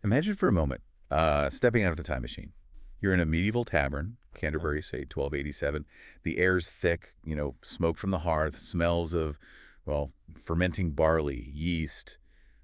Imagine for a moment, stepping out of the time machine. You're in a medieval tavern, Canterbury, say 1287. The air's thick, smoke from the hearth, smells of, well, fermenting barley, yeast,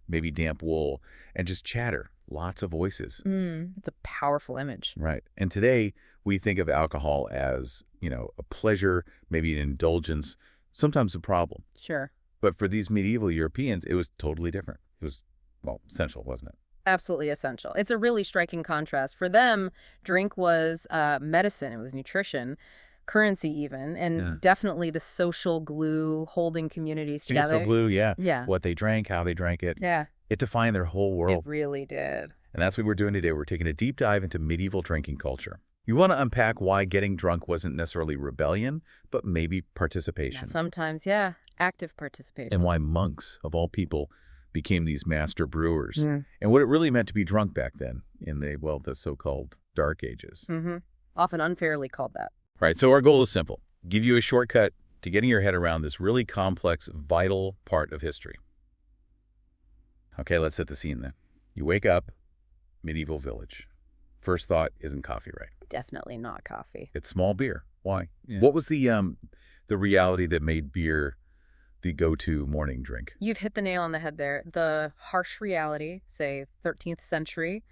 maybe damp wool, and just chatter. Lots of voices. It's a powerful image. Right. And today, we think of alcohol as, a pleasure, maybe an indulgence, sometimes a problem. Sure. But for these medieval Europeans, it was totally different. It was, well, essential, wasn't it? Absolutely essential. It's a really striking contrast. For them, drink was medicine. It was nutrition, currency even, and definitely the social glue holding communities together. Social glue, yeah. Yeah. What they drank, how they drank it. Yeah. It defined their whole world. It really did. And that's what we're doing today. We're taking a deep dive into medieval drinking culture. You want to unpack why getting drunk wasn't necessarily rebellion, but maybe participation. Sometimes, yeah, active participation. And why monks, of all people, became these master brewers. And what it really meant to be drunk back then in the so-called Dark Ages. Often unfairly called that. Right, so our goal is simple. Give you a shortcut to getting your head around this really complex, vital part of history. Okay, let's set the scene then. You wake up, medieval village. First thought isn't coffee, right? Definitely not coffee. It's small beer. Why? Yeah. What was the reality that made beer the go-to morning drink? You've hit the nail on the head there. The harsh reality, say 13th century,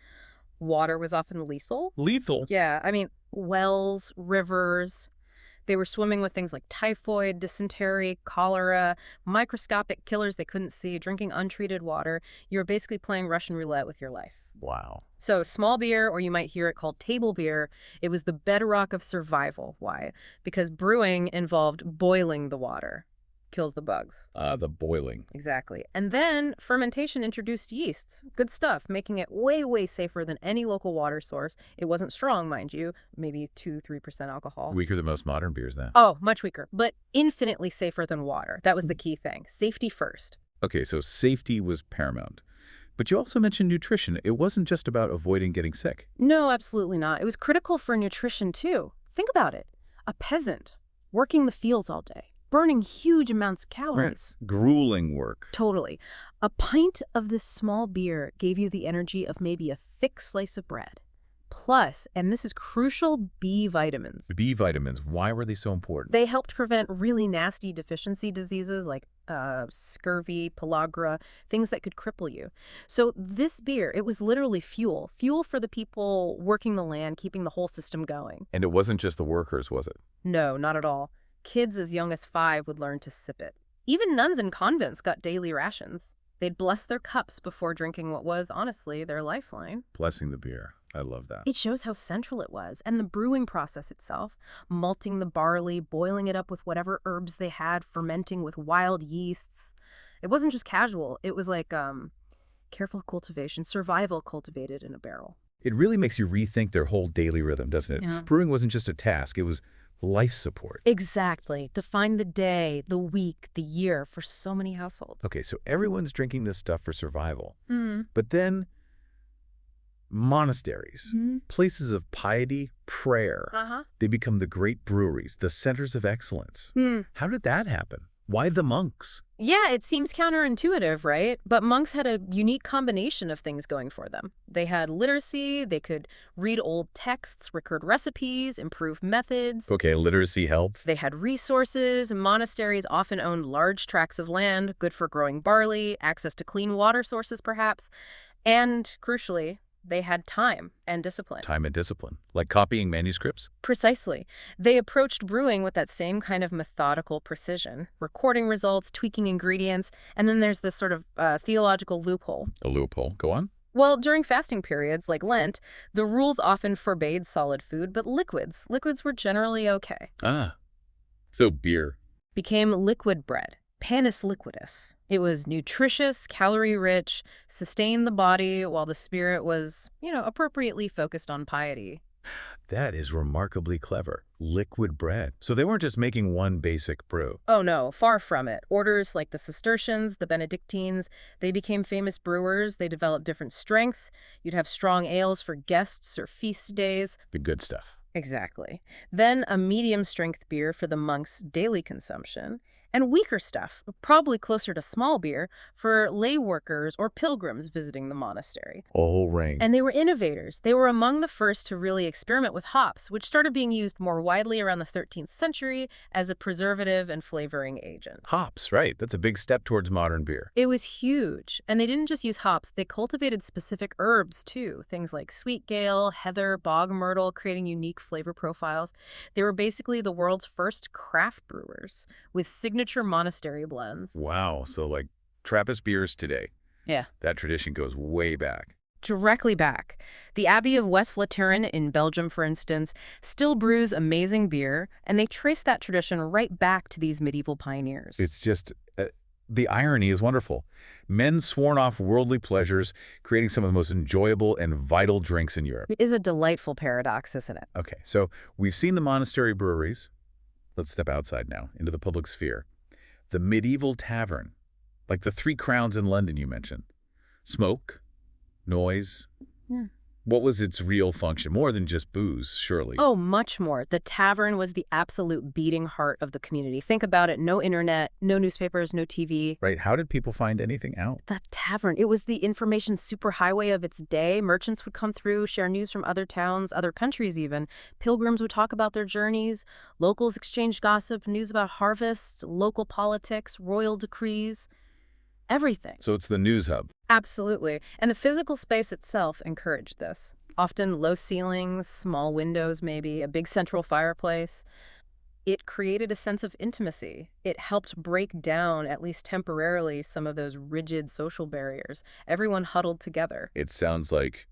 water was often lethal. Lethal? Yeah, I mean, wells, rivers. They were swimming with things like typhoid, dysentery, cholera, microscopic killers they couldn't see, drinking untreated water. You were basically playing Russian roulette with your life. Wow. So small beer, or you might hear it called table beer, it was the bedrock of survival. Why? Because brewing involved boiling the water. Kills the bugs. The boiling. Exactly. And then fermentation introduced yeasts. Good stuff, making it way, way safer than any local water source. It wasn't strong, mind you, maybe 2-3% alcohol. Weaker than most modern beers then. Oh, much weaker, but infinitely safer than water. That was the key thing. Safety first. Okay, so safety was paramount. But you also mentioned nutrition. It wasn't just about avoiding getting sick. No, absolutely not. It was critical for nutrition, too. Think about it. A peasant working the fields all day, burning huge amounts of calories. Right. Grueling work. Totally. A pint of this small beer gave you the energy of maybe a thick slice of bread. Plus, and this is crucial, B vitamins. B vitamins, why were they so important? They helped prevent really nasty deficiency diseases like scurvy, pellagra, things that could cripple you. So this beer, it was literally fuel. Fuel for the people working the land, keeping the whole system going. And it wasn't just the workers, was it? No, not at all. Kids as young as 5 would learn to sip it. Even nuns in convents got daily rations. They'd bless their cups before drinking what was, honestly, their lifeline. Blessing the beer. I love that. It shows how central it was. And the brewing process itself, malting the barley, boiling it up with whatever herbs they had, fermenting with wild yeasts. It wasn't just casual. It was like careful cultivation, survival cultivated in a barrel. It really makes you rethink their whole daily rhythm, doesn't it? Yeah. Brewing wasn't just a task. It was life support. Exactly. Define the day, the week, the year for so many households. Okay, so everyone's drinking this stuff for survival. But then monasteries, places of piety, prayer, they become the great breweries, the centers of excellence. How did that happen? Why the monks? Yeah, it seems counterintuitive, right? But monks had a unique combination of things going for them. They had literacy, they could read old texts, record recipes, improve methods. Okay, literacy helped. They had resources. Monasteries often owned large tracts of land, good for growing barley, access to clean water sources perhaps, and, crucially, they had time and discipline. Time and discipline. Like copying manuscripts? Precisely. They approached brewing with that same kind of methodical precision, recording results, tweaking ingredients, and then there's this sort of theological loophole. A loophole. Go on. Well, during fasting periods, like Lent, the rules often forbade solid food, but liquids were generally okay. So beer became liquid bread. Panis liquidus. It was nutritious, calorie-rich, sustained the body while the spirit was, appropriately focused on piety. That is remarkably clever. Liquid bread. So they weren't just making one basic brew. Oh no, far from it. Orders like the Cistercians, the Benedictines, they became famous brewers. They developed different strengths. You'd have strong ales for guests or feast days. The good stuff. Exactly. Then a medium-strength beer for the monks' daily consumption. and weaker stuff, probably closer to small beer, for lay workers or pilgrims visiting the monastery. All ring. And they were innovators. They were among the first to really experiment with hops, which started being used more widely around the 13th century as a preservative and flavoring agent. Hops, right. That's a big step towards modern beer. It was huge. And they didn't just use hops, they cultivated specific herbs too. Things like sweet gale, heather, bog myrtle, creating unique flavor profiles. They were basically the world's first craft brewers with signature monastery blends. Wow. So like Trappist beers today. Yeah. That tradition goes way back. Directly back. The Abbey of West-Vlaturen in Belgium, for instance, still brews amazing beer, and they trace that tradition right back to these medieval pioneers. It's just, the irony is wonderful. Men sworn off worldly pleasures, creating some of the most enjoyable and vital drinks in Europe. It is a delightful paradox, isn't it? Okay, so we've seen the monastery breweries. Let's step outside now, into the public sphere. The medieval tavern, like the Three Crowns in London you mentioned. Smoke, noise. Yeah. What was its real function? More than just booze, surely. Oh, much more. The tavern was the absolute beating heart of the community. Think about it. No internet, no newspapers, no TV. Right, how did people find anything out? The tavern, it was the information superhighway of its day. Merchants would come through, share news from other towns, other countries even. Pilgrims would talk about their journeys. Locals exchanged gossip, news about harvests, local politics, royal decrees. Everything. So it's the news hub. Absolutely. And the physical space itself encouraged this. Often low ceilings, small windows maybe, a big central fireplace. It created a sense of intimacy. It helped break down, at least temporarily, some of those rigid social barriers. Everyone huddled together. It sounds like,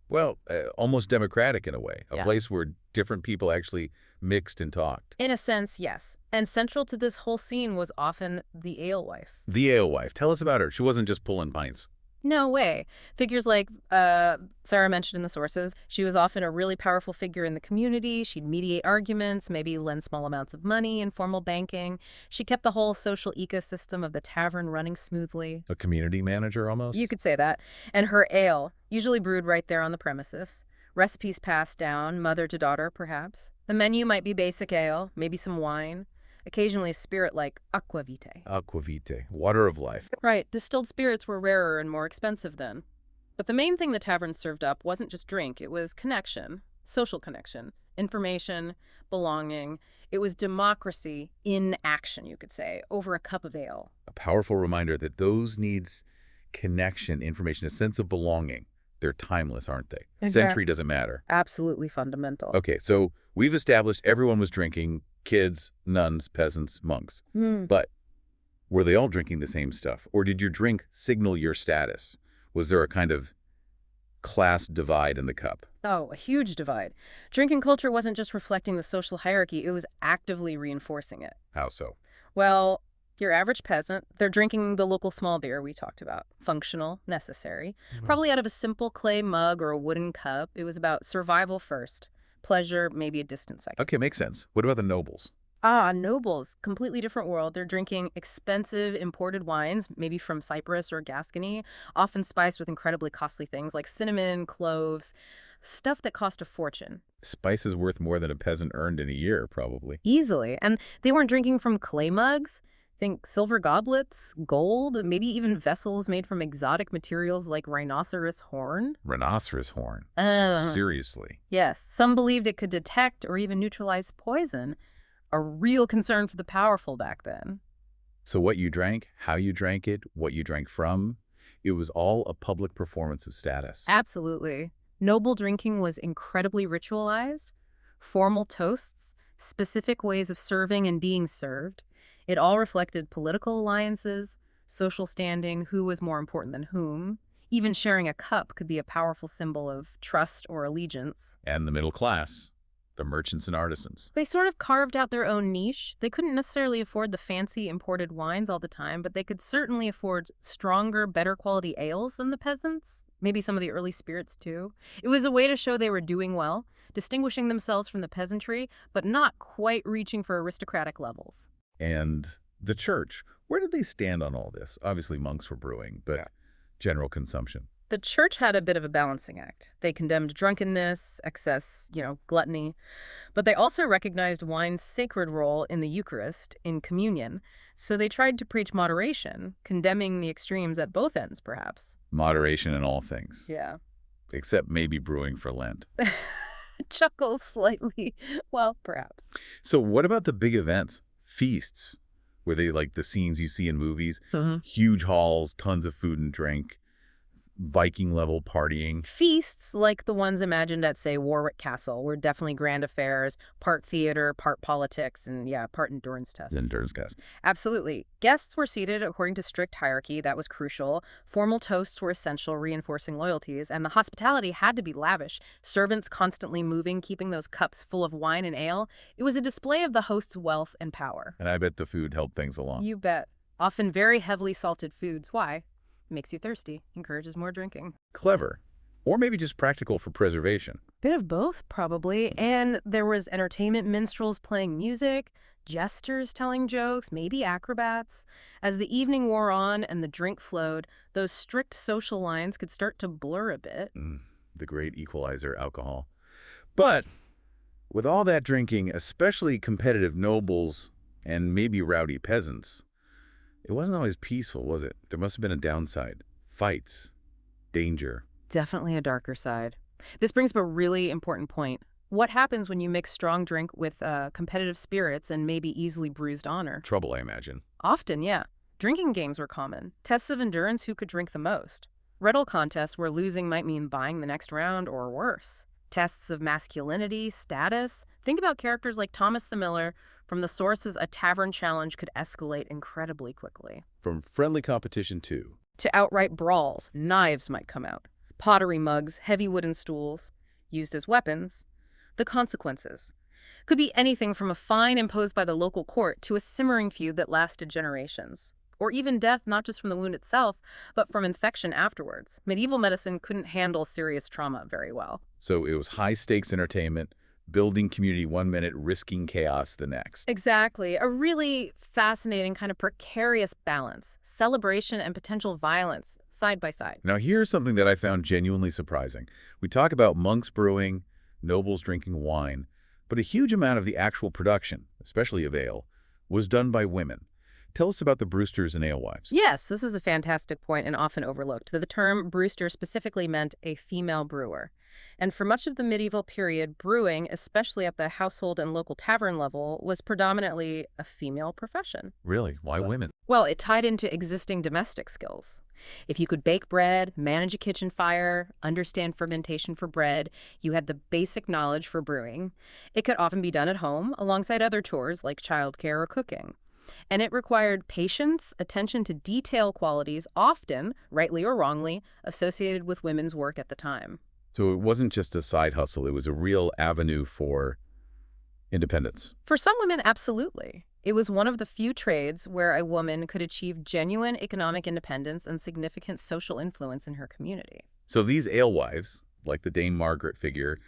well, almost democratic in a way. A Yeah. place where different people actually mixed and talked. In a sense, yes. And central to this whole scene was often the alewife. The alewife. Tell us about her. She wasn't just pulling pints. No way. Figures like Sarah mentioned in the sources, she was often a really powerful figure in the community. She'd mediate arguments, maybe lend small amounts of money, informal banking. She kept the whole social ecosystem of the tavern running smoothly. A community manager almost? You could say that. And her ale, usually brewed right there on the premises. Recipes passed down, mother to daughter, perhaps. The menu might be basic ale, maybe some wine. Occasionally a spirit like aquavite. Aquavite. Water of life. Right, distilled spirits were rarer and more expensive then. But the main thing the tavern served up wasn't just drink, it was connection, social connection, information, belonging. It was democracy in action, you could say, over a cup of ale. A powerful reminder that those needs connection, information, a sense of belonging. They're timeless, aren't they? Exactly. Century doesn't matter. Absolutely fundamental. Okay, so we've established everyone was drinking, kids, nuns, peasants, monks. But were they all drinking the same stuff? Or did your drink signal your status? Was there a kind of class divide in the cup? Oh, a huge divide. Drinking culture wasn't just reflecting the social hierarchy, it was actively reinforcing it. How so? Well, your average peasant, they're drinking the local small beer we talked about. Functional, necessary. Probably out of a simple clay mug or a wooden cup. It was about survival first. Pleasure, maybe a distant second. Okay, makes sense. What about the nobles? Ah, nobles. Completely different world. They're drinking expensive imported wines, maybe from Cyprus or Gascony, often spiced with incredibly costly things like cinnamon, cloves, stuff that cost a fortune. Spices worth more than a peasant earned in a year, probably. Easily. And they weren't drinking from clay mugs. Think silver goblets, gold, maybe even vessels made from exotic materials like rhinoceros horn. Rhinoceros horn. Uh, Seriously. yes, some believed it could detect or even neutralize poison. A real concern for the powerful back then. So what you drank, how you drank it, what you drank from, it was all a public performance of status. Absolutely. Noble drinking was incredibly ritualized. Formal toasts, specific ways of serving and being served. It all reflected political alliances, social standing, who was more important than whom. Even sharing a cup could be a powerful symbol of trust or allegiance. And the middle class, the merchants and artisans. They sort of carved out their own niche. They couldn't necessarily afford the fancy imported wines all the time, but they could certainly afford stronger, better quality ales than the peasants. Maybe some of the early spirits too. It was a way to show they were doing well, distinguishing themselves from the peasantry, but not quite reaching for aristocratic levels. And the church, where did they stand on all this? Obviously monks were brewing, but general consumption. The church had a bit of a balancing act. They condemned drunkenness, excess, gluttony, but they also recognized wine's sacred role in the Eucharist, in communion, so they tried to preach moderation, condemning the extremes at both ends, perhaps. Moderation in all things, Yeah. except maybe brewing for Lent. Chuckles slightly. Well, perhaps. So what about the big events? Feasts, where they like the scenes you see in movies, huge halls, tons of food and drink, Viking-level partying. Feasts, like the ones imagined at, say, Warwick Castle, were definitely grand affairs, part theater, part politics, and, part endurance test. Endurance test. Absolutely. Guests were seated according to strict hierarchy. That was crucial. Formal toasts were essential, reinforcing loyalties, and the hospitality had to be lavish. Servants constantly moving, keeping those cups full of wine and ale. It was a display of the host's wealth and power. And I bet the food helped things along. You bet. Often very heavily salted foods. Why? Makes you thirsty, encourages more drinking. Clever. Or maybe just practical for preservation. Bit of both, probably. And there was entertainment minstrels playing music, jesters telling jokes, maybe acrobats. As the evening wore on and the drink flowed, those strict social lines could start to blur a bit. The great equalizer, alcohol. But with all that drinking, especially competitive nobles and maybe rowdy peasants, it wasn't always peaceful, was it? There must have been a downside. Fights. Danger. Definitely a darker side. This brings up a really important point. What happens when you mix strong drink with competitive spirits and maybe easily bruised honor? Trouble, I imagine. Often, yeah. Drinking games were common. Tests of endurance, who could drink the most. Riddle contests where losing might mean buying the next round or worse. Tests of masculinity, status. Think about characters like Thomas the Miller. From the sources, a tavern challenge could escalate incredibly quickly. From friendly competition to outright brawls, knives might come out. Pottery mugs, heavy wooden stools, used as weapons. The consequences could be anything from a fine imposed by the local court to a simmering feud that lasted generations. Or even death, not just from the wound itself, but from infection afterwards. Medieval medicine couldn't handle serious trauma very well. So it was high-stakes entertainment, building community 1 minute, risking chaos the next. Exactly. A really fascinating kind of precarious balance. Celebration and potential violence, side by side. Now here's something that I found genuinely surprising. We talk about monks brewing, nobles drinking wine, but a huge amount of the actual production, especially of ale, was done by women. Tell us about the brewsters and alewives. Yes, this is a fantastic point and often overlooked. The term brewster specifically meant a female brewer. And for much of the medieval period, brewing, especially at the household and local tavern level, was predominantly a female profession. Really? Why women? Well, it tied into existing domestic skills. If you could bake bread, manage a kitchen fire, understand fermentation for bread, you had the basic knowledge for brewing. It could often be done at home alongside other chores like childcare or cooking. And it required patience, attention to detail qualities, often, rightly or wrongly, associated with women's work at the time. So it wasn't just a side hustle, it was a real avenue for independence. For some women, absolutely. It was one of the few trades where a woman could achieve genuine economic independence and significant social influence in her community. So these alewives, like the Dame Margaret figure,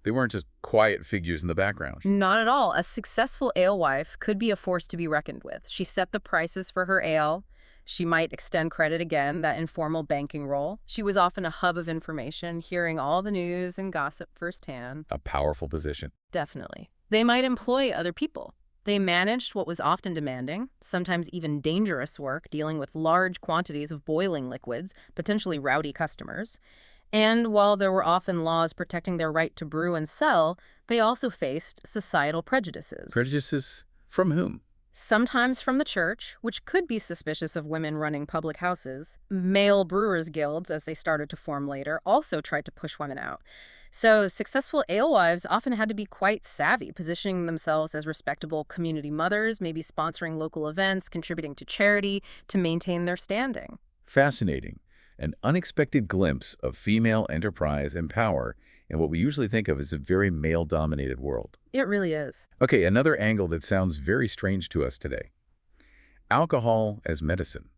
they weren't just quiet figures in the background. Not at all. A successful alewife could be a force to be reckoned with. She set the prices for her ale. She might extend credit again, that informal banking role. She was often a hub of information, hearing all the news and gossip firsthand. A powerful position. Definitely. They might employ other people. They managed what was often demanding, sometimes even dangerous work, dealing with large quantities of boiling liquids, potentially rowdy customers. And while there were often laws protecting their right to brew and sell, they also faced societal prejudices. Prejudices from whom? Sometimes from the church, which could be suspicious of women running public houses. Male brewers' guilds, as they started to form later, also tried to push women out. So successful alewives often had to be quite savvy, positioning themselves as respectable community mothers, maybe sponsoring local events, contributing to charity to maintain their standing. Fascinating. An unexpected glimpse of female enterprise and power in what we usually think of as a very male-dominated world. It really is. Okay, another angle that sounds very strange to us today. Alcohol as medicine.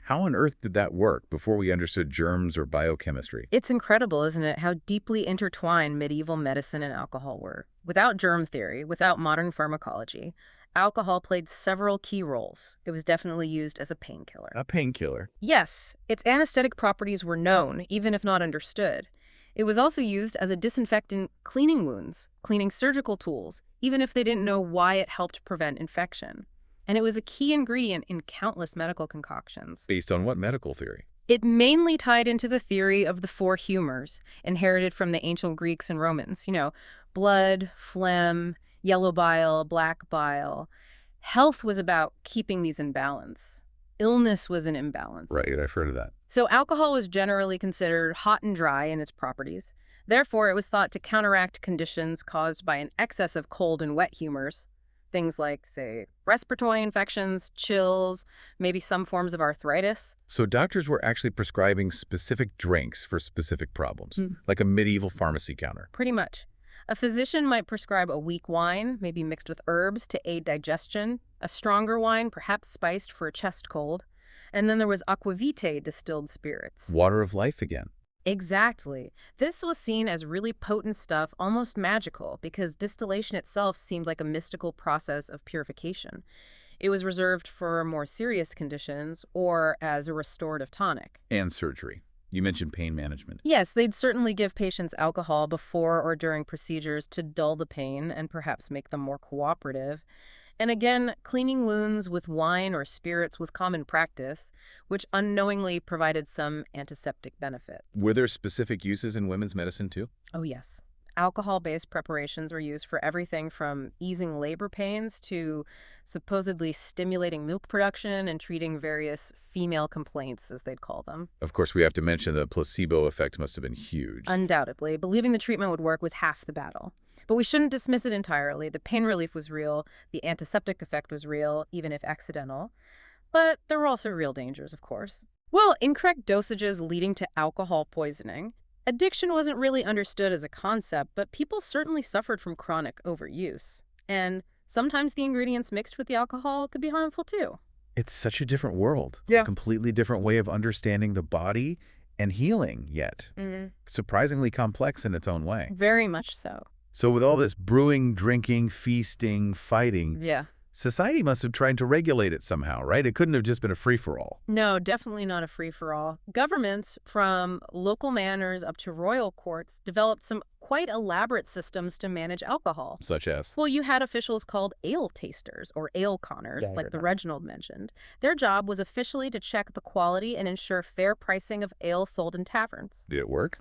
How on earth did that work before we understood germs or biochemistry? It's incredible, isn't it, how deeply intertwined medieval medicine and alcohol were. Without germ theory, without modern pharmacology, alcohol played several key roles. It was definitely used as a painkiller. A painkiller. Yes, its anesthetic properties were known, even if not understood. It was also used as a disinfectant cleaning wounds, cleaning surgical tools, even if they didn't know why it helped prevent infection. And it was a key ingredient in countless medical concoctions. Based on what medical theory? It mainly tied into the theory of the four humors, inherited from the ancient Greeks and Romans. Blood, phlegm, yellow bile, black bile. Health was about keeping these in balance. Illness was an imbalance. Right, I've heard of that. So alcohol was generally considered hot and dry in its properties. Therefore, it was thought to counteract conditions caused by an excess of cold and wet humors. Things like, say, respiratory infections, chills, maybe some forms of arthritis. So doctors were actually prescribing specific drinks for specific problems, like a medieval pharmacy counter. Pretty much. A physician might prescribe a weak wine, maybe mixed with herbs to aid digestion, a stronger wine, perhaps spiced for a chest cold, and then there was aquavitae distilled spirits. Water of life again. Exactly. This was seen as really potent stuff, almost magical, because distillation itself seemed like a mystical process of purification. It was reserved for more serious conditions or as a restorative tonic. And surgery. You mentioned pain management. Yes, they'd certainly give patients alcohol before or during procedures to dull the pain and perhaps make them more cooperative. And again, cleaning wounds with wine or spirits was common practice, which unknowingly provided some antiseptic benefit. Were there specific uses in women's medicine too? Oh, yes. Alcohol-based preparations were used for everything from easing labor pains to supposedly stimulating milk production and treating various female complaints, as they'd call them. Of course, we have to mention the placebo effect must have been huge. Undoubtedly. Believing the treatment would work was half the battle. But we shouldn't dismiss it entirely. The pain relief was real. The antiseptic effect was real, even if accidental. But there were also real dangers, of course. Well, incorrect dosages leading to alcohol poisoning. Addiction wasn't really understood as a concept, but people certainly suffered from chronic overuse. And sometimes the ingredients mixed with the alcohol could be harmful too. It's such a different world. Yeah. A completely different way of understanding the body and healing yet. Surprisingly complex in its own way. Very much so. So with all this brewing, drinking, feasting, fighting, Yeah. society must have tried to regulate it somehow, right? It couldn't have just been a free-for-all. No, definitely not a free-for-all. Governments, from local manors up to royal courts, developed some quite elaborate systems to manage alcohol. Such as? Well, you had officials called ale tasters or ale conners, like the Reginald mentioned. Their job was officially to check the quality and ensure fair pricing of ale sold in taverns. Did it work?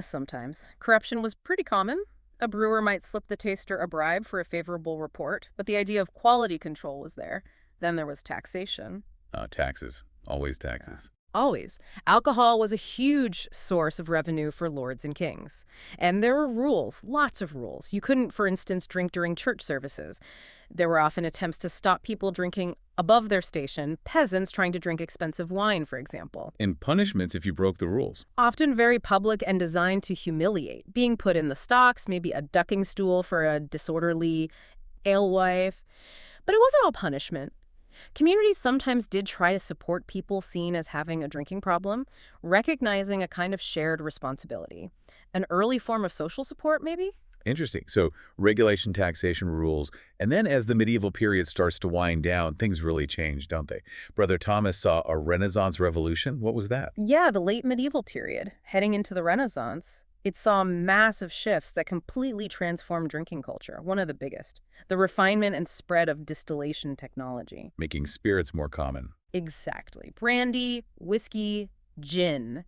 Sometimes. Corruption was pretty common. A brewer might slip the taster a bribe for a favorable report, but the idea of quality control was there. Then there was taxation. Taxes. Always taxes. Always. Alcohol was a huge source of revenue for lords and kings. And there were rules, lots of rules. You couldn't, for instance, drink during church services. There were often attempts to stop people drinking above their station, peasants trying to drink expensive wine, for example. And punishments if you broke the rules. Often very public and designed to humiliate. Being put in the stocks, maybe a ducking stool for a disorderly alewife. But it wasn't all punishment. Communities sometimes did try to support people seen as having a drinking problem, recognizing a kind of shared responsibility. An early form of social support, maybe? Interesting. So regulation, taxation, rules, and then as the medieval period starts to wind down, things really change, don't they? Brother Thomas saw a Renaissance revolution. What was that? Yeah, the late medieval period, heading into the Renaissance. It saw massive shifts that completely transformed drinking culture, one of the biggest. The refinement and spread of distillation technology. Making spirits more common. Exactly. Brandy, whiskey, gin.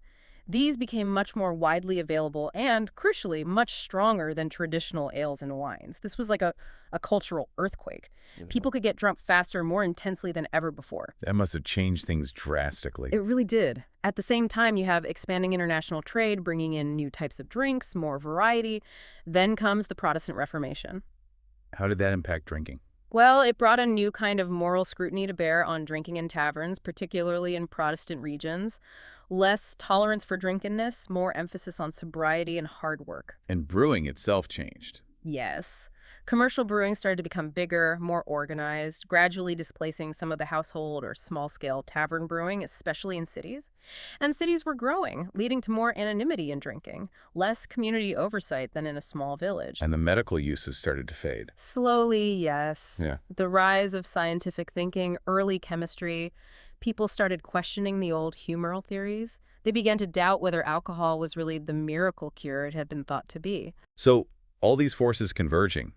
These became much more widely available and, crucially, much stronger than traditional ales and wines. This was like a cultural earthquake. People could get drunk faster, more intensely than ever before. That must have changed things drastically. It really did. At the same time, you have expanding international trade, bringing in new types of drinks, more variety. Then comes the Protestant Reformation. How did that impact drinking? Well, it brought a new kind of moral scrutiny to bear on drinking in taverns, particularly in Protestant regions. Less tolerance for drunkenness, more emphasis on sobriety and hard work. And brewing itself changed. Yes. Commercial brewing started to become bigger, more organized, gradually displacing some of the household or small-scale tavern brewing, especially in cities. And cities were growing, leading to more anonymity in drinking, less community oversight than in a small village. And the medical uses started to fade. Slowly, yes. Yeah. The rise of scientific thinking, early chemistry, people started questioning the old humoral theories. They began to doubt whether alcohol was really the miracle cure it had been thought to be. So all these forces converging.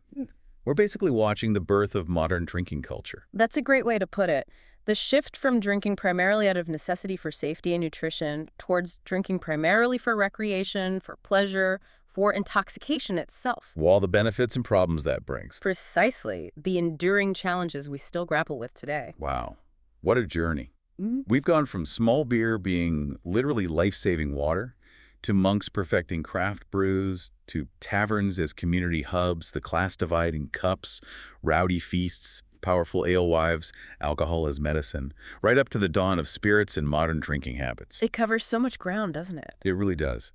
We're basically watching the birth of modern drinking culture. That's a great way to put it. The shift from drinking primarily out of necessity for safety and nutrition towards drinking primarily for recreation, for pleasure, for intoxication itself. All the benefits and problems that brings. Precisely the enduring challenges we still grapple with today. Wow. What a journey. We've gone from small beer being literally life-saving water to monks perfecting craft brews, to taverns as community hubs, the class divide in cups, rowdy feasts, powerful alewives, alcohol as medicine, right up to the dawn of spirits and modern drinking habits. It covers so much ground, doesn't it? It really does.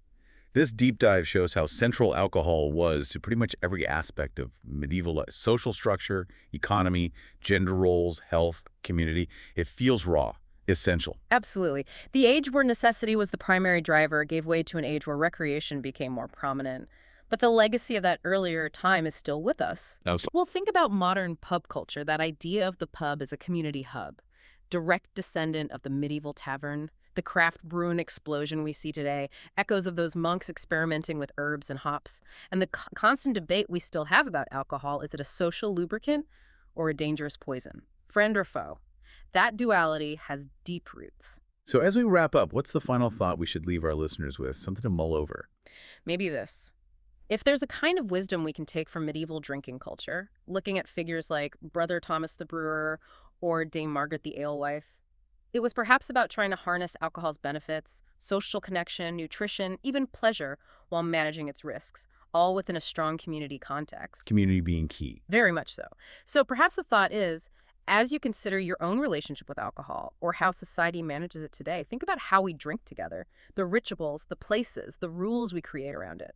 This deep dive shows how central alcohol was to pretty much every aspect of medieval social structure, economy, gender roles, health, community. It feels raw, essential. Absolutely. The age where necessity was the primary driver gave way to an age where recreation became more prominent. But the legacy of that earlier time is still with us. Well, think about modern pub culture, that idea of the pub as a community hub, direct descendant of the medieval tavern. The craft brewing explosion we see today, echoes of those monks experimenting with herbs and hops, and the constant debate we still have about alcohol, is it a social lubricant or a dangerous poison? Friend or foe? That duality has deep roots. So as we wrap up, what's the final thought we should leave our listeners with? Something to mull over. Maybe this. If there's a kind of wisdom we can take from medieval drinking culture, looking at figures like Brother Thomas the Brewer or Dame Margaret the Alewife, it was perhaps about trying to harness alcohol's benefits, social connection, nutrition, even pleasure, while managing its risks, all within a strong community context. Community being key. Very much so. So perhaps the thought is, as you consider your own relationship with alcohol or how society manages it today, think about how we drink together, the rituals, the places, the rules we create around it.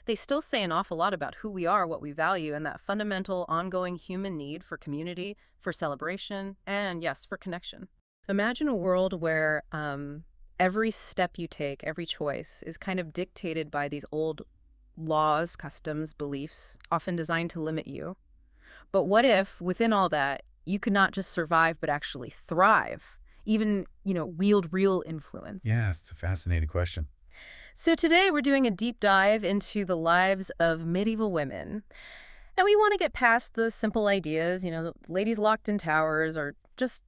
They still say an awful lot about who we are, what we value, and that fundamental, ongoing human need for community, for celebration, and yes, for connection. Imagine a world where every step you take, every choice, is kind of dictated by these old laws, customs, beliefs, often designed to limit you. But what if, within all that, you could not just survive, but actually thrive, even, wield real influence? Yeah, it's a fascinating question. So today we're doing a deep dive into the lives of medieval women. And we want to get past the simple ideas, the ladies locked in towers or just,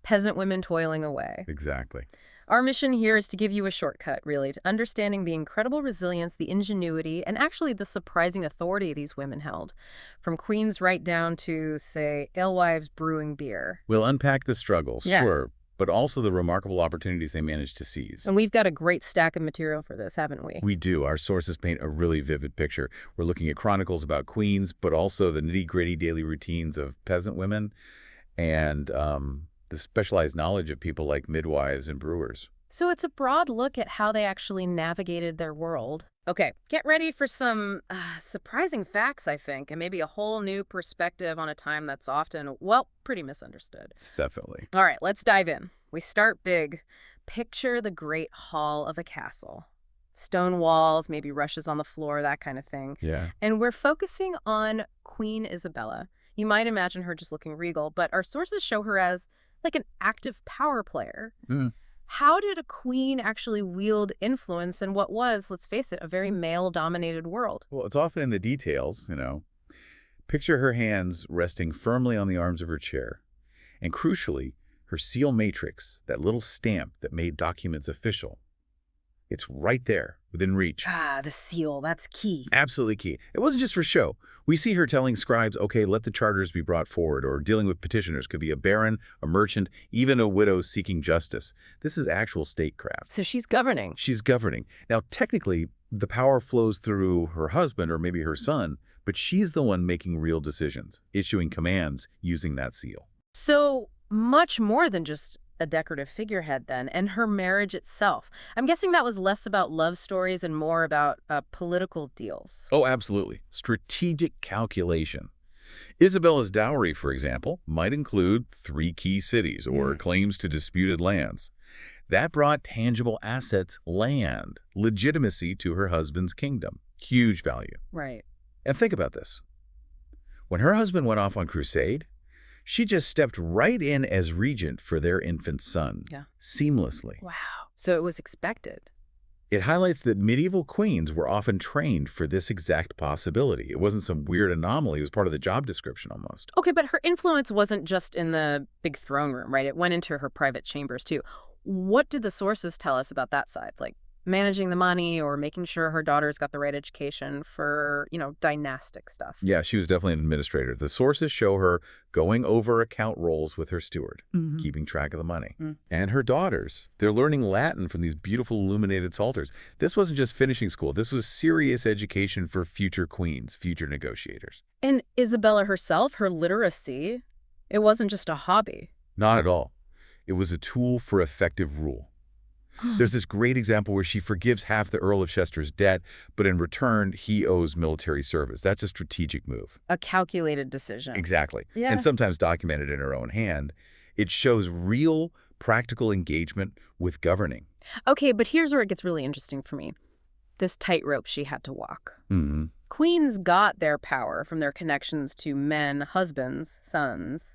peasant women toiling away. Exactly. Our mission here is to give you a shortcut, really, to understanding the incredible resilience, the ingenuity, and actually the surprising authority these women held, from queens right down to, say, alewives brewing beer. We'll unpack the struggles, Yeah. sure, but also the remarkable opportunities they managed to seize. And we've got a great stack of material for this, haven't we? We do. Our sources paint a really vivid picture. We're looking at chronicles about queens, but also the nitty-gritty daily routines of peasant women and the specialized knowledge of people like midwives and brewers. So it's a broad look at how they actually navigated their world. Okay, get ready for some surprising facts, I think, and maybe a whole new perspective on a time that's often, pretty misunderstood. Definitely. All right, let's dive in. We start big. Picture the great hall of a castle. Stone walls, maybe rushes on the floor, that kind of thing. Yeah. And we're focusing on Queen Isabella. You might imagine her just looking regal, but our sources show her as like an active power player. How did a queen actually wield influence in what was, let's face it, a very male-dominated world? Well, it's often in the details, Picture her hands resting firmly on the arms of her chair. And crucially, her seal matrix, that little stamp that made documents official. It's right there, within reach. Ah, the seal, that's key. Absolutely key. It wasn't just for show. We see her telling scribes, okay, let the charters be brought forward, or dealing with petitioners. Could be a baron, a merchant, even a widow seeking justice. This is actual statecraft. So she's governing. She's governing. Now, technically, the power flows through her husband or maybe her son, but she's the one making real decisions, issuing commands using that seal. So much more than just a decorative figurehead then, and her marriage itself. I'm guessing that was less about love stories and more about political deals. Oh, absolutely. Strategic calculation. Isabella's dowry, for example, might include 3 key cities or claims to disputed lands. That brought tangible assets, land, legitimacy to her husband's kingdom. Huge value. Right. And think about this. When her husband went off on crusade, she just stepped right in as regent for their infant son. Yeah. Seamlessly. Wow. So it was expected. It highlights that medieval queens were often trained for this exact possibility. It wasn't some weird anomaly. It was part of the job description almost. Okay, but her influence wasn't just in the big throne room, right? It went into her private chambers, too. What did the sources tell us about that side? Like managing the money or making sure her daughters got the right education for, dynastic stuff? Yeah, she was definitely an administrator. The sources show her going over account rolls with her steward, keeping track of the money. And her daughters, they're learning Latin from these beautiful illuminated psalters. This wasn't just finishing school. This was serious education for future queens, future negotiators. And Isabella herself, her literacy, it wasn't just a hobby. Not at all. It was a tool for effective rule. There's this great example where she forgives half the Earl of Chester's debt, but in return, he owes military service. That's a strategic move. A calculated decision. Exactly. Yeah. And sometimes documented in her own hand. It shows real, practical engagement with governing. Okay, but here's where it gets really interesting for me. This tightrope she had to walk. Queens got their power from their connections to men, husbands, sons.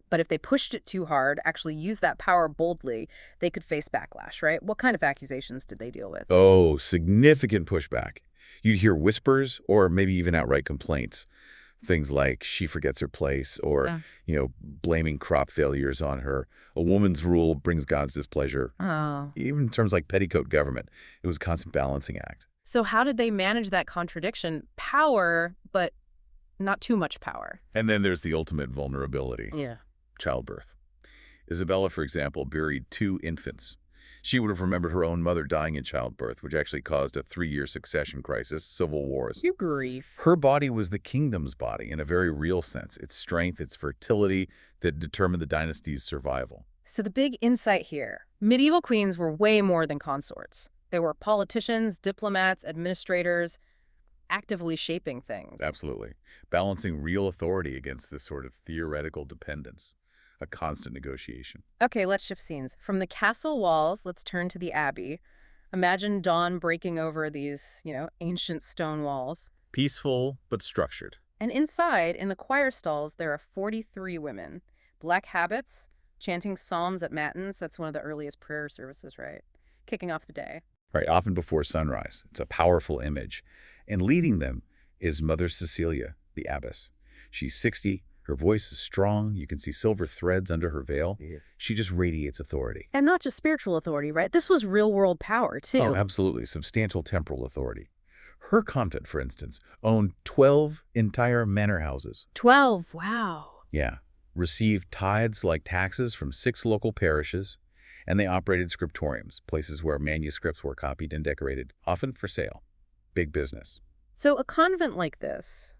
But if they pushed it too hard, actually used that power boldly, they could face backlash, right? What kind of accusations did they deal with? Oh, significant pushback. You'd hear whispers or maybe even outright complaints. Things like she forgets her place or, blaming crop failures on her. A woman's rule brings God's displeasure. Oh. Even terms like petticoat government. It was a constant balancing act. So how did they manage that contradiction? Power, but not too much power. And then there's the ultimate vulnerability. Yeah. Childbirth. Isabella, for example, buried 2 infants. She would have remembered her own mother dying in childbirth, which actually caused a 3-year succession crisis, civil wars. You grief. Her body was the kingdom's body in a very real sense. Its strength, its fertility that determined the dynasty's survival. So the big insight here, medieval queens were way more than consorts. They were politicians, diplomats, administrators, actively shaping things. Absolutely. Balancing real authority against this sort of theoretical dependence. A constant negotiation. Okay, let's shift scenes. From the castle walls, let's turn to the abbey. Imagine dawn breaking over these, ancient stone walls. Peaceful, but structured. And inside, in the choir stalls, there are 43 women. Black habits, chanting psalms at matins. That's one of the earliest prayer services, right? Kicking off the day. Right, often before sunrise. It's a powerful image. And leading them is Mother Cecilia, the abbess. She's 60. Her voice is strong. You can see silver threads under her veil. She just radiates authority. And not just spiritual authority, right? This was real-world power, too. Oh, absolutely. Substantial temporal authority. Her convent, for instance, owned 12 entire manor houses. 12, wow. Yeah. Received tithes like taxes from 6 local parishes, and they operated scriptoriums, places where manuscripts were copied and decorated, often for sale. Big business. So a convent like this,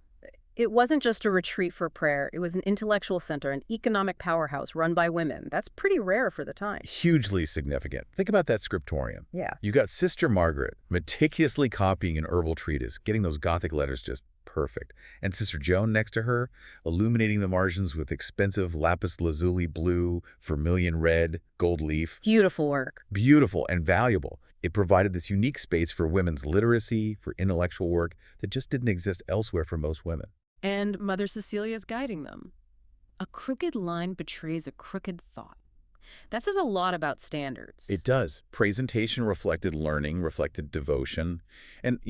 it wasn't just a retreat for prayer. It was an intellectual center, an economic powerhouse run by women. That's pretty rare for the time. Hugely significant. Think about that scriptorium. Yeah. You got Sister Margaret meticulously copying an herbal treatise, getting those Gothic letters just perfect. And Sister Joan next to her, illuminating the margins with expensive lapis lazuli blue, vermilion red, gold leaf. Beautiful work. Beautiful and valuable. It provided this unique space for women's literacy, for intellectual work that just didn't exist elsewhere for most women. And Mother Cecilia's guiding them. A crooked line betrays a crooked thought. That says a lot about standards. It does. Presentation reflected learning, reflected devotion. And,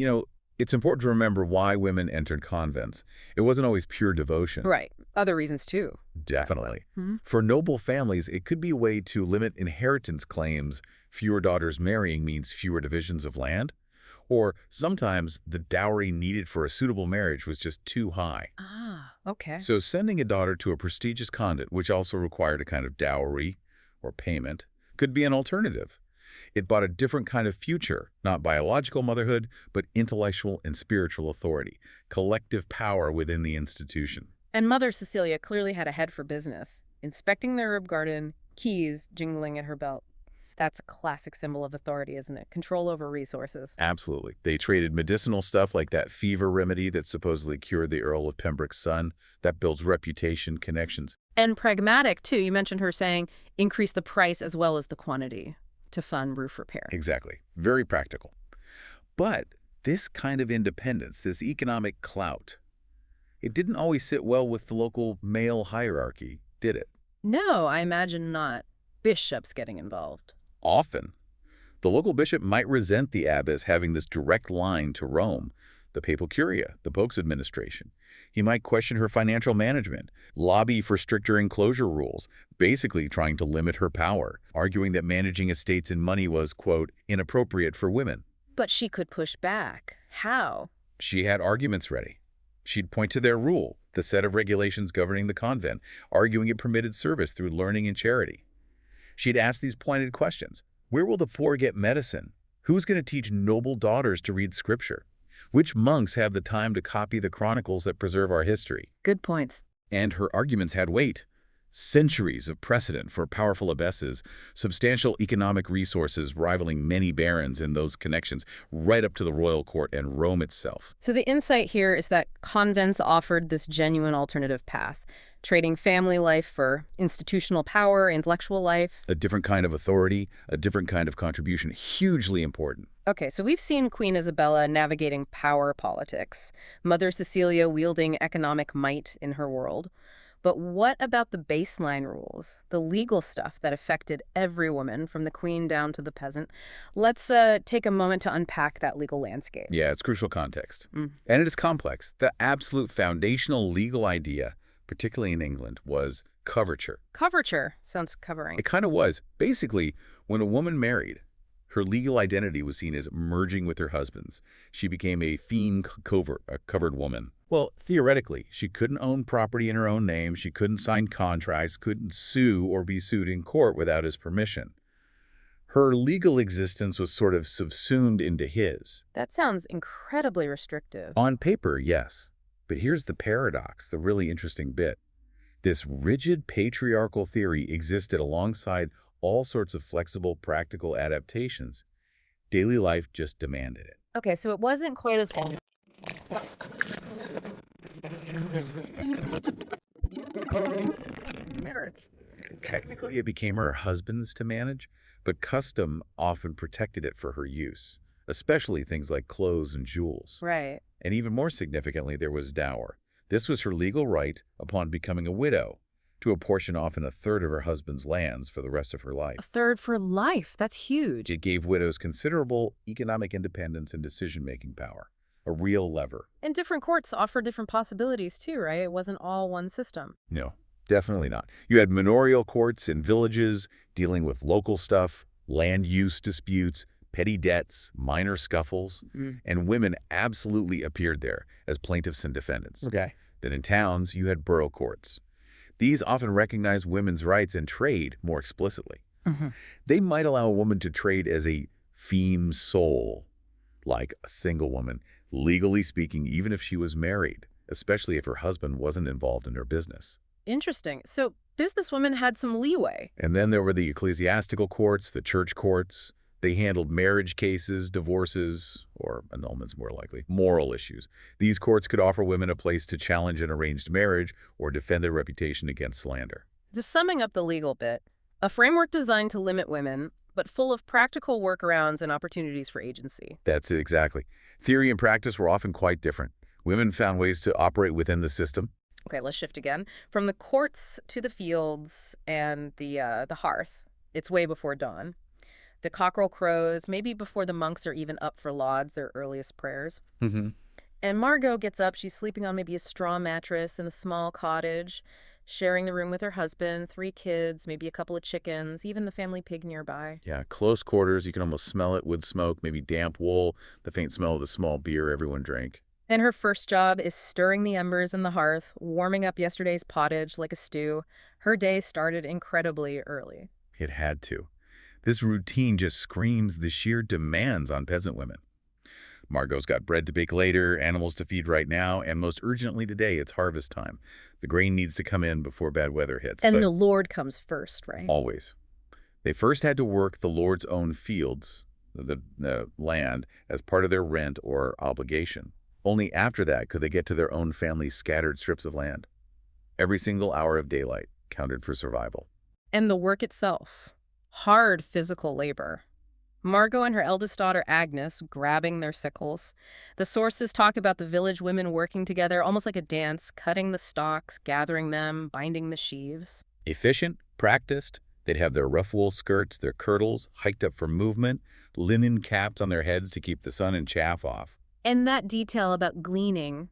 it's important to remember why women entered convents. It wasn't always pure devotion. Right. Other reasons, too. Definitely. For noble families, it could be a way to limit inheritance claims. Fewer daughters marrying means fewer divisions of land. Or sometimes the dowry needed for a suitable marriage was just too high. Ah, okay. So sending a daughter to a prestigious convent, which also required a kind of dowry or payment, could be an alternative. It brought a different kind of future, not biological motherhood, but intellectual and spiritual authority, collective power within the institution. And Mother Cecilia clearly had a head for business, inspecting their herb garden, keys jingling in her belt. That's a classic symbol of authority, isn't it? Control over resources. Absolutely. They traded medicinal stuff like that fever remedy that supposedly cured the Earl of Pembroke's son. That builds reputation, connections. And pragmatic, too. You mentioned her saying increase the price as well as the quantity to fund roof repair. Exactly. Very practical. But this kind of independence, this economic clout, it didn't always sit well with the local male hierarchy, did it? No, I imagine not. Bishops getting involved. Often. The local bishop might resent the abbess having this direct line to Rome, the papal curia, the Pope's administration. He might question her financial management, lobby for stricter enclosure rules, basically trying to limit her power, arguing that managing estates and money was, quote, inappropriate for women. But she could push back. How? She had arguments ready. She'd point to their rule, the set of regulations governing the convent, arguing it permitted service through learning and charity. She'd ask these pointed questions. Where will the poor get medicine? Who's going to teach noble daughters to read scripture? Which monks have the time to copy the chronicles that preserve our history? Good points. And her arguments had weight. Centuries of precedent for powerful abbesses, substantial economic resources rivaling many barons in those connections, right up to the royal court and Rome itself. So the insight here is that convents offered this genuine alternative path, trading family life for institutional power, intellectual life. A different kind of authority, a different kind of contribution, hugely important. Okay, so we've seen Queen Isabella navigating power politics, Mother Cecilia wielding economic might in her world. But what about the baseline rules, the legal stuff that affected every woman, from the queen down to the peasant? Let's take a moment to unpack that legal landscape. Yeah, it's crucial context. And it is complex. The absolute foundational legal idea, particularly in England, was coverture. Coverture sounds covering. It kind of was. Basically, when a woman married, her legal identity was seen as merging with her husband's. She became a covered woman. Well, theoretically, she couldn't own property in her own name, she couldn't sign contracts, couldn't sue or be sued in court without his permission. Her legal existence was sort of subsumed into his. That sounds incredibly restrictive. On paper, yes. But here's the paradox, the really interesting bit. This rigid patriarchal theory existed alongside all sorts of flexible, practical adaptations. Daily life just demanded it. Okay, so it wasn't quite as... Technically, it became her husband's to manage, but custom often protected it for her use, especially things like clothes and jewels. Right. And even more significantly, there was dower. This was her legal right, upon becoming a widow, to apportion often a third of her husband's lands for the rest of her life. A third for life. That's huge. It gave widows considerable economic independence and decision-making power, a real lever. And different courts offer different possibilities too, right? It wasn't all one system. No, definitely not. You had manorial courts in villages dealing with local stuff, land use disputes, petty debts, minor scuffles, and women absolutely appeared there as plaintiffs and defendants. Okay. Then in towns, you had borough courts. These often recognized women's rights and trade more explicitly. They might allow a woman to trade as a feme sole, like a single woman, legally speaking, even if she was married, especially if her husband wasn't involved in her business. Interesting. So businesswomen had some leeway. And then there were the ecclesiastical courts, the church courts. They handled marriage cases, divorces, or annulments more likely, moral issues. These courts could offer women a place to challenge an arranged marriage or defend their reputation against slander. Just summing up the legal bit, a framework designed to limit women, but full of practical workarounds and opportunities for agency. That's it, exactly. Theory and practice were often quite different. Women found ways to operate within the system. Okay, let's shift again. From the courts to the fields and the hearth. It's way before dawn. The cockerel crows, maybe before the monks are even up for lauds, their earliest prayers. And Margot gets up. She's sleeping on maybe a straw mattress in a small cottage, sharing the room with her husband, 3 kids, maybe a couple of chickens, even the family pig nearby. Yeah, close quarters. You can almost smell it, wood smoke, maybe damp wool, the faint smell of the small beer everyone drank. And her first job is stirring the embers in the hearth, warming up yesterday's pottage like a stew. Her day started incredibly early. It had to. This routine just screams the sheer demands on peasant women. Margot's got bread to bake later, animals to feed right now, and most urgently today, it's harvest time. The grain needs to come in before bad weather hits. And the Lord comes first, right? Always. They first had to work the Lord's own fields, the land, as part of their rent or obligation. Only after that could they get to their own family's scattered strips of land. Every single hour of daylight counted for survival. And the work itself. Hard physical labor. Margot and her eldest daughter Agnes grabbing their sickles. The sources talk about the village women working together almost like a dance, cutting the stalks, gathering them, binding the sheaves. Efficient, practiced, they'd have their rough wool skirts, their kirtles, hiked up for movement, linen caps on their heads to keep the sun and chaff off. And that detail about gleaning,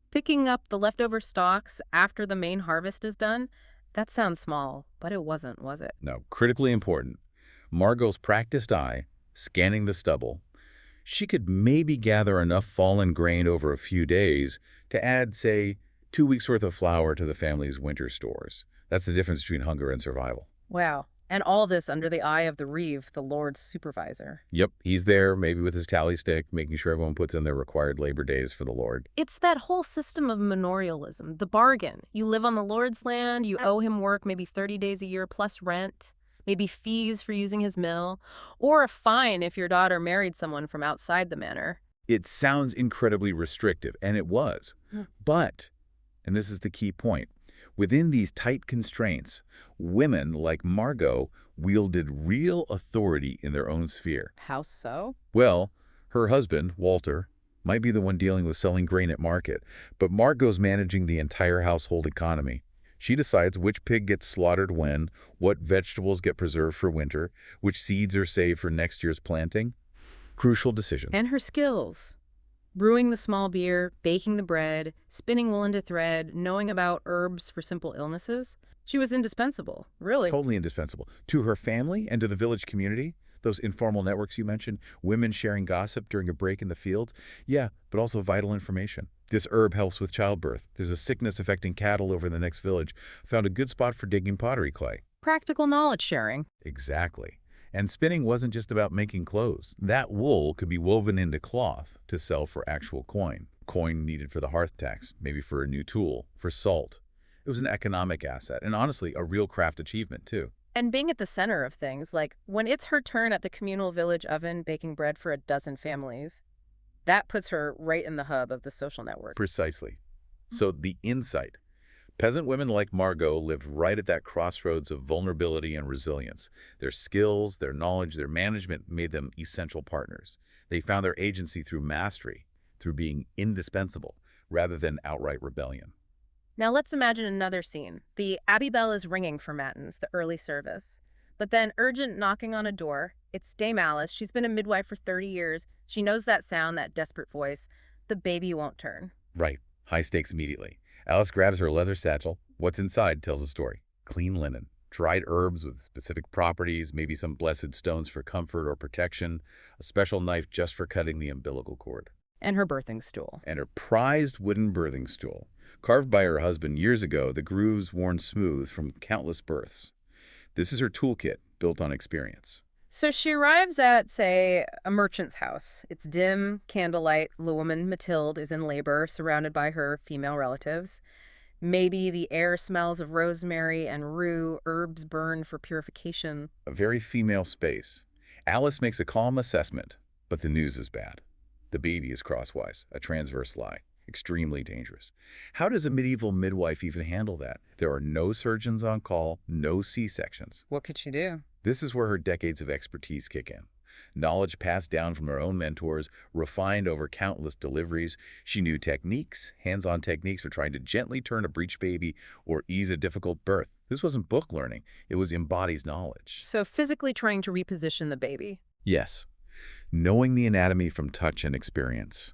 picking up the leftover stalks after the main harvest is done, that sounds small, but it wasn't, was it? No, critically important. Margot's practiced eye, scanning the stubble, she could maybe gather enough fallen grain over a few days to add, say, 2 weeks' worth of flour to the family's winter stores. That's the difference between hunger and survival. Wow. And all this under the eye of the Reeve, the Lord's supervisor. Yep, he's there, maybe with his tally stick, making sure everyone puts in their required labor days for the Lord. It's that whole system of manorialism, the bargain. You live on the Lord's land, you owe him work maybe 30 days a year plus rent, maybe fees for using his mill, or a fine if your daughter married someone from outside the manor. It sounds incredibly restrictive, and it was. But, and this is the key point, within these tight constraints, women like Margot wielded real authority in their own sphere. How so? Well, her husband, Walter, might be the one dealing with selling grain at market, but Margot's managing the entire household economy. She decides which pig gets slaughtered when, what vegetables get preserved for winter, which seeds are saved for next year's planting. Crucial decision. And her skills. Brewing the small beer, baking the bread, spinning wool into thread, knowing about herbs for simple illnesses. She was indispensable, really. Totally indispensable. To her family and to the village community, those informal networks you mentioned, women sharing gossip during a break in the fields. Yeah, but also vital information. This herb helps with childbirth. There's a sickness affecting cattle over in the next village. Found a good spot for digging pottery clay. Practical knowledge sharing. Exactly. And spinning wasn't just about making clothes. That wool could be woven into cloth to sell for actual coin. Coin needed for the hearth tax, maybe for a new tool, for salt. It was an economic asset, and honestly, a real craft achievement, too. And being at the center of things, like when it's her turn at the communal village oven baking bread for a dozen families, that puts her right in the hub of the social network. Precisely. So the insight. Peasant women like Margot lived right at that crossroads of vulnerability and resilience. Their skills, their knowledge, their management made them essential partners. They found their agency through mastery, through being indispensable, rather than outright rebellion. Now let's imagine another scene. The Abbey bell is ringing for Matins, the early service. But then urgent knocking on a door. It's Dame Alice. She's been a midwife for 30 years. She knows that sound, that desperate voice. The baby won't turn. Right. High stakes immediately. Alice grabs her leather satchel. What's inside tells a story. Clean linen, dried herbs with specific properties, maybe some blessed stones for comfort or protection, a special knife just for cutting the umbilical cord. And her birthing stool. And her prized wooden birthing stool. Carved by her husband years ago, the grooves worn smooth from countless births. This is her toolkit, built on experience. So she arrives at, say, a merchant's house. It's dim, candlelight. The woman, Mathilde, is in labor, surrounded by her female relatives. Maybe the air smells of rosemary and rue, herbs burned for purification. A very female space. Alice makes a calm assessment, but the news is bad. The baby is crosswise, a transverse lie. Extremely dangerous. How does a medieval midwife even handle that? There are no surgeons on call, no C-sections. What could she do? This is where her decades of expertise kick in. Knowledge passed down from her own mentors, refined over countless deliveries. She knew techniques, hands-on techniques for trying to gently turn a breech baby or ease a difficult birth. This wasn't book learning. It was embodied knowledge. So physically trying to reposition the baby. Yes. Knowing the anatomy from touch and experience.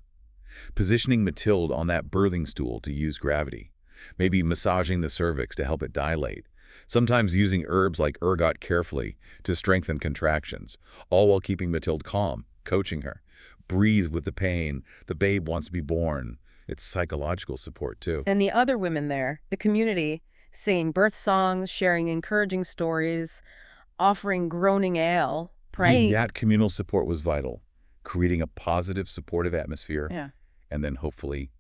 Positioning Mathilde on that birthing stool to use gravity. Maybe massaging the cervix to help it dilate. Sometimes using herbs like ergot carefully to strengthen contractions, all while keeping Mathilde calm, coaching her. Breathe with the pain. The babe wants to be born. It's psychological support, too. And the other women there, the community, singing birth songs, sharing encouraging stories, offering groaning ale, praying. That communal support was vital. creating a positive, supportive atmosphere, Yeah. and then hopefully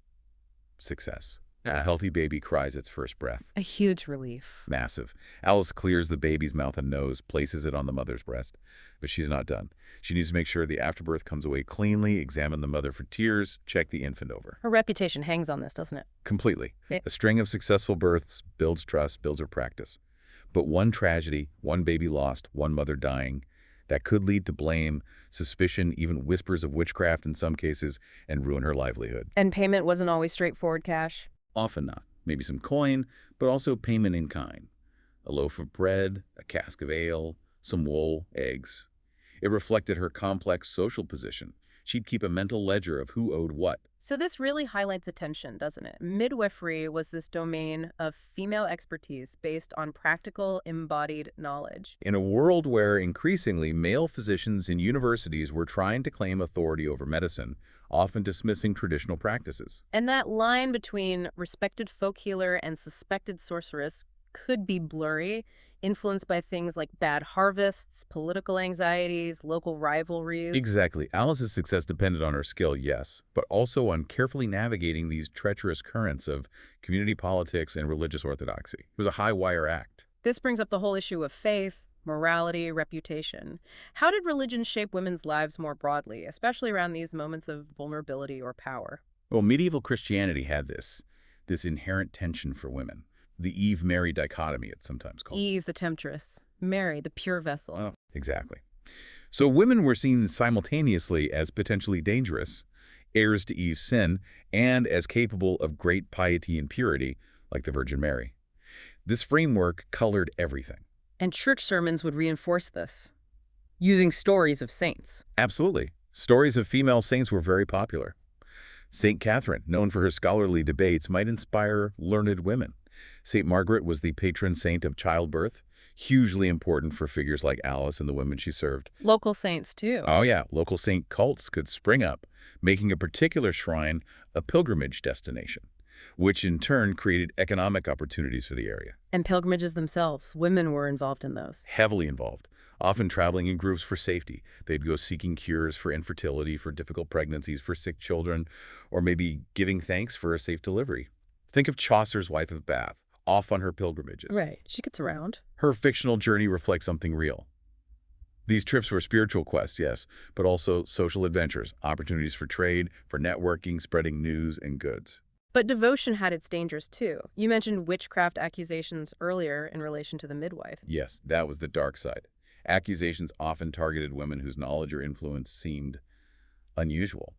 success. A healthy baby cries its first breath. A huge relief. Massive. Alice clears the baby's mouth and nose, places it on the mother's breast. But she's not done. She needs to make sure the afterbirth comes away cleanly, examine the mother for tears, check the infant over. Her reputation hangs on this, doesn't it? Completely. A string of successful births builds trust, builds her practice. But one tragedy, one baby lost, one mother dying, that could lead to blame, suspicion, even whispers of witchcraft in some cases, and ruin her livelihood. And payment wasn't always straightforward cash. Often not. Maybe some coin, but also payment in kind. A loaf of bread, a cask of ale, some wool, eggs. It reflected her complex social position. She'd keep a mental ledger of who owed what. So this really highlights attention, doesn't it? Midwifery was this domain of female expertise based on practical, embodied knowledge. In a world where increasingly male physicians in universities were trying to claim authority over medicine, often dismissing traditional practices. And that line between respected folk healer and suspected sorceress could be blurry, influenced by things like bad harvests, political anxieties, local rivalries. Exactly. Alice's success depended on her skill, yes, but also on carefully navigating these treacherous currents of community politics and religious orthodoxy. It was a high-wire act. This brings up the whole issue of faith, morality, reputation. How did religion shape women's lives more broadly, especially around these moments of vulnerability or power? Well, medieval Christianity had this inherent tension for women. The Eve-Mary dichotomy, it's sometimes called. Eve, the temptress. Mary, the pure vessel. Oh, exactly. So women were seen simultaneously as potentially dangerous, heirs to Eve's sin, and as capable of great piety and purity, like the Virgin Mary. This framework colored everything. And church sermons would reinforce this, using stories of saints. Absolutely. Stories of female saints were very popular. St. Catherine, known for her scholarly debates, might inspire learned women. St. Margaret was the patron saint of childbirth, hugely important for figures like Alice and the women she served. Local saints, too. Oh yeah, local saint cults could spring up, making a particular shrine a pilgrimage destination, which in turn created economic opportunities for the area. And pilgrimages themselves, women were involved in those. Heavily involved, often traveling in groups for safety. They'd go seeking cures for infertility, for difficult pregnancies, for sick children, or maybe giving thanks for a safe delivery. Think of Chaucer's Wife of Bath, off on her pilgrimages. Right, she gets around. Her fictional journey reflects something real. These trips were spiritual quests, yes, but also social adventures, opportunities for trade, for networking, spreading news and goods. But devotion had its dangers, too. You mentioned witchcraft accusations earlier in relation to the midwife. Yes, that was the dark side. Accusations often targeted women whose knowledge or influence seemed unusual.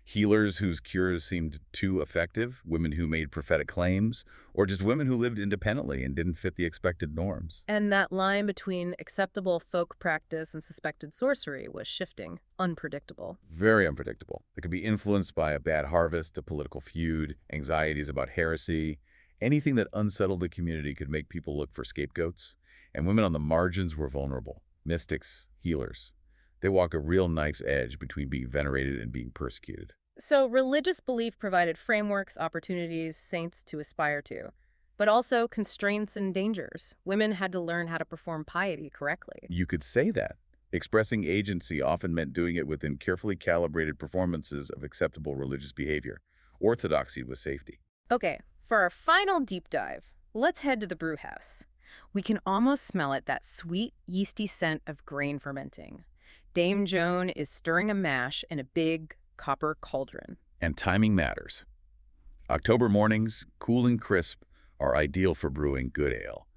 Healers whose cures seemed too effective, women who made prophetic claims, or just women who lived independently and didn't fit the expected norms. And that line between acceptable folk practice and suspected sorcery was shifting, unpredictable. Very unpredictable. It could be influenced by a bad harvest, a political feud, anxieties about heresy. Anything that unsettled the community could make people look for scapegoats, and women on the margins were vulnerable. Mystics, healers. They walk a real knife's edge between being venerated and being persecuted. So religious belief provided frameworks, opportunities, saints to aspire to, but also constraints and dangers. Women had to learn how to perform piety correctly. You could say that. Expressing agency often meant doing it within carefully calibrated performances of acceptable religious behavior. Orthodoxy was safety. Okay, for our final deep dive, let's head to the brew house. We can almost smell it, that sweet, yeasty scent of grain fermenting. Dame Joan is stirring a mash in a big copper cauldron. And timing matters. October mornings, cool and crisp, are ideal for brewing good ale.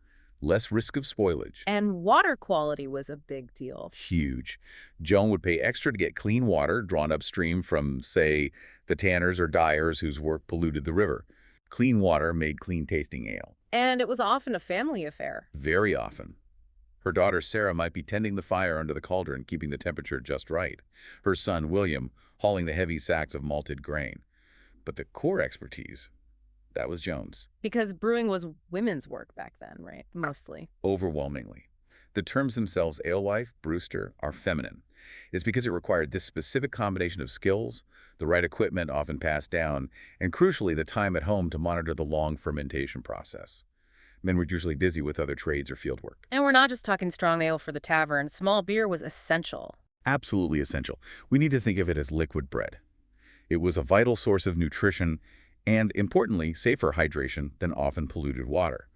Less risk of spoilage. And water quality was a big deal. Huge. Joan would pay extra to get clean water drawn upstream from, say, the tanners or dyers whose work polluted the river. Clean water made clean-tasting ale. And it was often a family affair. Very often. Her daughter Sarah might be tending the fire under the cauldron, keeping the temperature just right. Her son William hauling the heavy sacks of malted grain. But the core expertise, that was Joan's. Because brewing was women's work back then, right? Mostly. Overwhelmingly. The terms themselves, alewife, brewster, are feminine. It's because it required this specific combination of skills, the right equipment often passed down, and crucially the time at home to monitor the long fermentation process. Men were usually busy with other trades or field work. And we're not just talking strong ale for the tavern. Small beer was essential. Absolutely essential. We need to think of it as liquid bread. It was a vital source of nutrition and, importantly, safer hydration than often polluted water.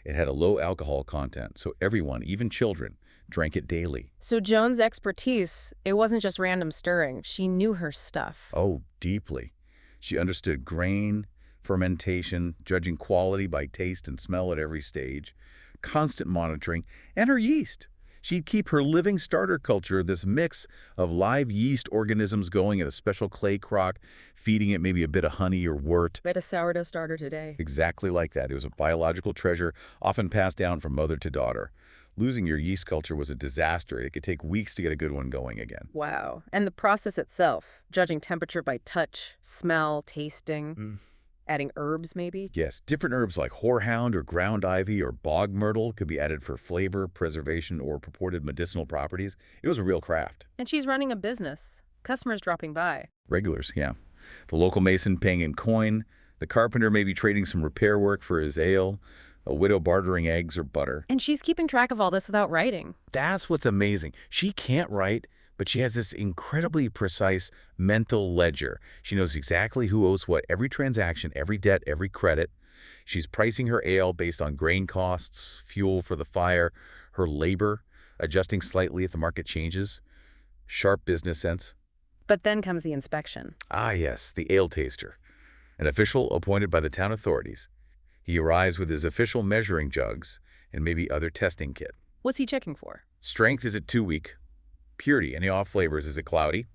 It had a low alcohol content, so everyone, even children, drank it daily. So Joan's expertise, it wasn't just random stirring. She knew her stuff. Oh, deeply. She understood grain, fermentation, judging quality by taste and smell at every stage, constant monitoring, and her yeast. She'd keep her living starter culture, this mix of live yeast organisms going in a special clay crock, feeding it maybe a bit of honey or wort. Bet a sourdough starter today. Exactly like that. It was a biological treasure, often passed down from mother to daughter. Losing your yeast culture was a disaster. It could take weeks to get a good one going again. Wow. And the process itself, judging temperature by touch, smell, tasting, adding herbs maybe? Yes, different herbs like horehound or ground ivy or bog myrtle could be added for flavor, preservation, or purported medicinal properties. It was a real craft. And she's running a business. Customers dropping by. Regulars, yeah. The local mason paying in coin, the carpenter maybe trading some repair work for his ale, a widow bartering eggs or butter. And she's keeping track of all this without writing. That's what's amazing. She can't write, but she has this incredibly precise mental ledger. She knows exactly who owes what, every transaction, every debt, every credit. She's pricing her ale based on grain costs, fuel for the fire, her labor, adjusting slightly if the market changes. Sharp business sense. But then comes the inspection. Ah, yes, the ale taster, an official appointed by the town authorities. He arrives with his official measuring jugs and maybe other testing kit. What's he checking for? Strength, is it too weak? Purity, any off flavors, is it cloudy?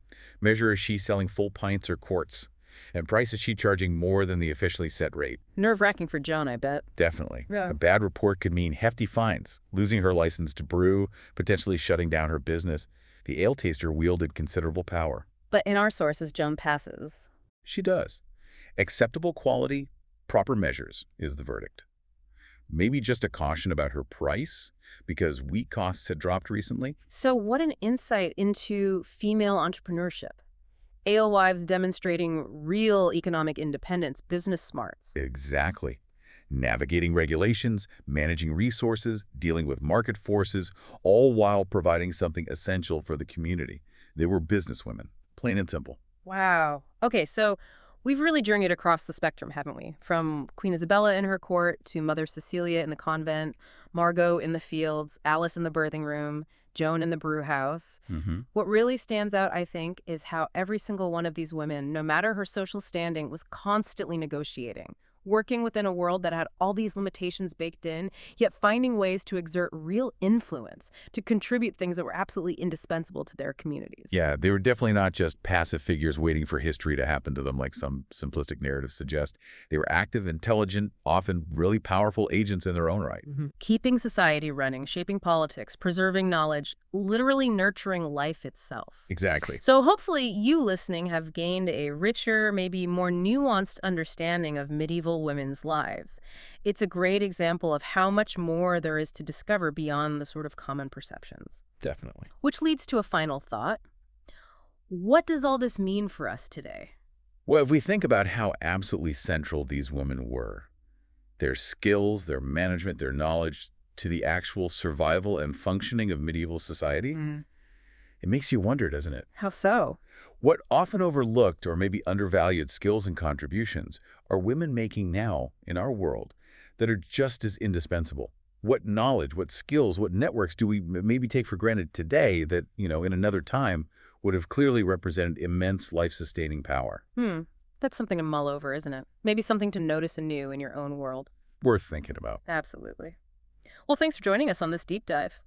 Measure, is she selling full pints or quarts? And price, is she charging more than the officially set rate? Nerve-wracking for Joan, I bet. Definitely. Yeah. A bad report could mean hefty fines, losing her license to brew, potentially shutting down her business. The ale taster wielded considerable power. But in our sources, Joan passes. She does. Acceptable quality, proper measures is the verdict. Maybe just a caution about her price, because wheat costs had dropped recently. So what an insight into female entrepreneurship. Alewives demonstrating real economic independence, business smarts. Exactly. Navigating regulations, managing resources, dealing with market forces, all while providing something essential for the community. They were businesswomen, plain and simple. Wow. Okay, so we've really journeyed across the spectrum, haven't we? From Queen Isabella in her court to Mother Cecilia in the convent, Margot in the fields, Alice in the birthing room, Joan in the brew house. What really stands out, I think, is how every single one of these women, no matter her social standing, was constantly negotiating, working within a world that had all these limitations baked in, yet finding ways to exert real influence, to contribute things that were absolutely indispensable to their communities. Yeah, they were definitely not just passive figures waiting for history to happen to them like some simplistic narratives suggest. They were active, intelligent, often really powerful agents in their own right. Keeping society running, shaping politics, preserving knowledge, literally nurturing life itself. Exactly. So hopefully you listening have gained a richer, maybe more nuanced understanding of medieval women's lives. It's a great example of how much more there is to discover beyond the sort of common perceptions. Definitely. Which leads to a final thought. What does all this mean for us today? Well, if we think about how absolutely central these women were, their skills, their management, their knowledge to the actual survival and functioning of medieval society, it makes you wonder, doesn't it? How so? What often overlooked or maybe undervalued skills and contributions are women making now in our world that are just as indispensable? What knowledge, what skills, what networks do we maybe take for granted today that, in another time would have clearly represented immense life-sustaining power? That's something to mull over, isn't it? Maybe something to notice anew in your own world. Worth thinking about. Absolutely. Well, thanks for joining us on this deep dive.